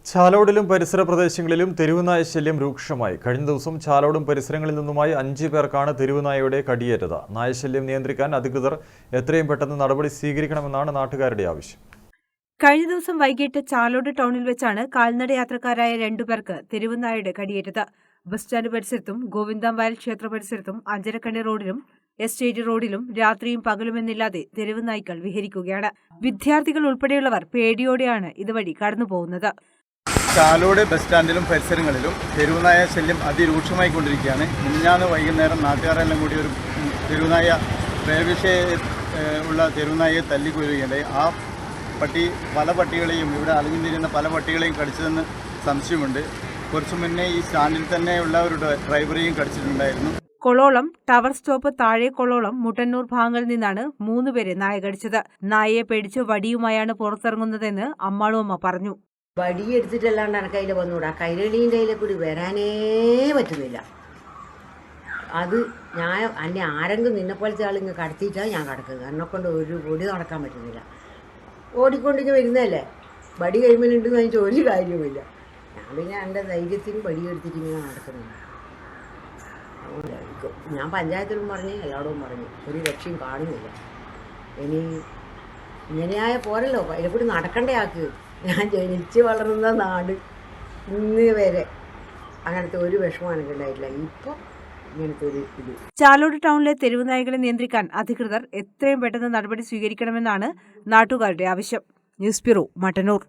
ചാലോടിലും പരിസര പ്രദേശങ്ങളിലും തെരുവുനായ ശല്യം രൂക്ഷമായി. കഴിഞ്ഞ ദിവസം ചാലോടും പരിസരങ്ങളിൽ നിന്നുമായി 5 പേർക്കാണ് തെരുവുനായയുടെ കടിയേറ്റത്. നായശല്യം നിയന്ത്രിക്കാൻ അധികൃതർ എത്രയും പെട്ടെന്ന് നടപടി സ്വീകരിക്കണമെന്നാണ് നാട്ടുകാരുടെ ആവശ്യം. കഴിഞ്ഞ ദിവസം വൈകിട്ട് ചാലോട് ടൗണിൽ വെച്ചാണ് കാൽനട യാത്രക്കാരായ 2 പേർക്ക് തെരുവുനായയുടെ കടിയേറ്റത്. ബസ് സ്റ്റാൻഡ് പരിസരത്തും ഗോവിന്ദാംവയൽ ക്ഷേത്ര പരിസരത്തും അഞ്ചരക്കണ്ണി റോഡിലും എസ്റ്റേറ്റ് റോഡിലും രാത്രിയും പകലുമെന്നില്ലാതെ തെരുവുനായ്ക്കൾ വിഹരിക്കുകയാണ്. വിദ്യാർത്ഥികൾ ഉൾപ്പെടെയുള്ളവർ പേടിയോടെയാണ് ഇതുവഴി കടന്നുപോകുന്നത്. ചാലോട് ബസ് സ്റ്റാൻഡിലും പരിസരങ്ങളിലും തെരുവുനായ ശല്യം അതിരൂക്ഷമായിക്കൊണ്ടിരിക്കുകയാണ്. മിനിഞ്ഞാന്ന് വൈകുന്നേരം നാട്ടുകാരെല്ലാം കൂടി ഒരു തെരുവുനായ ഉള്ള തെരുവുനായയെ തല്ലിക്കൊല്ലുകയുണ്ടായി. ആ പട്ടി പല പട്ടികളെയും ഇവിടെ അലഞ്ഞിരിക്കുന്ന പല പട്ടികളെയും കടിച്ചതെന്ന് സംശയമുണ്ട്. കുറച്ചു മുന്നേ ഈ സ്റ്റാൻഡിൽ തന്നെയുള്ള ഒരു ഡ്രൈവറെയും കടിച്ചിട്ടുണ്ടായിരുന്നു. കൊളോളം ടവർ സ്റ്റോപ്പ് താഴെ കൊളോളം മുട്ടന്നൂർ ഭാഗങ്ങളിൽ നിന്നാണ് 3 പേരെ നായ കടിച്ചത്. നായയെ പേടിച്ച് വടിയുമായാണ് പുറത്തിറങ്ങുന്നതെന്ന് അമ്മാളുമ്മ പറഞ്ഞു. വടി എടുത്തിട്ടല്ലാണ്ട് എനിക്ക് അതിൽ വന്നുകൂടാ. കൈരളീൻ്റെ അതിലെ കൂടി വരാനേ പറ്റുന്നില്ല. അത് ഞാൻ അന്നെ ആരെങ്കിലും നിന്നെപ്പോലത്തെ ആളിങ്ങ് കടത്തിയിട്ടാണ് ഞാൻ കിടക്കുന്നത്. എന്നെക്കൊണ്ട് ഒരു പൊടി നടക്കാൻ പറ്റുന്നില്ല. ഓടിക്കൊണ്ടിങ്ങ് വരുന്നതല്ലേ, വടി കഴിയുമ്പോഴുണ്ടെന്ന് അതിൻ്റെ ഒരു കാര്യവുമില്ല. ഞാൻ പിന്നെ എൻ്റെ ധൈര്യത്തിന് വടി എടുത്തിട്ട് ഇങ്ങനെ നടക്കുന്നുണ്ട്. അതുകൊണ്ടായിരിക്കും ഞാൻ പഞ്ചായത്തിലും പറഞ്ഞ് എല്ലായിടവും പറഞ്ഞു, ഒരു രക്ഷയും കാണുന്നില്ല. ഇനി ഇങ്ങനെയായ പോരല്ലോ, അതിനെ കൂടി നടക്കണ്ടേ ആക്ക്. ഞാൻ ജനിച്ച് വളർന്ന നാട് ഇന്ന് വരെ അങ്ങനത്തെ ഒരു വിഷമം എനിക്കുണ്ടായിട്ടില്ല. ഇപ്പോൾ ഇങ്ങനത്തെ ഒരു ഇത്. ചാലോട് ടൗണിലെ തെരുവുനായകളെ നിയന്ത്രിക്കാൻ അധികൃതർ എത്രയും പെട്ടെന്ന് നടപടി സ്വീകരിക്കണമെന്നാണ് നാട്ടുകാരുടെ ആവശ്യം. News bureau, Mattannur.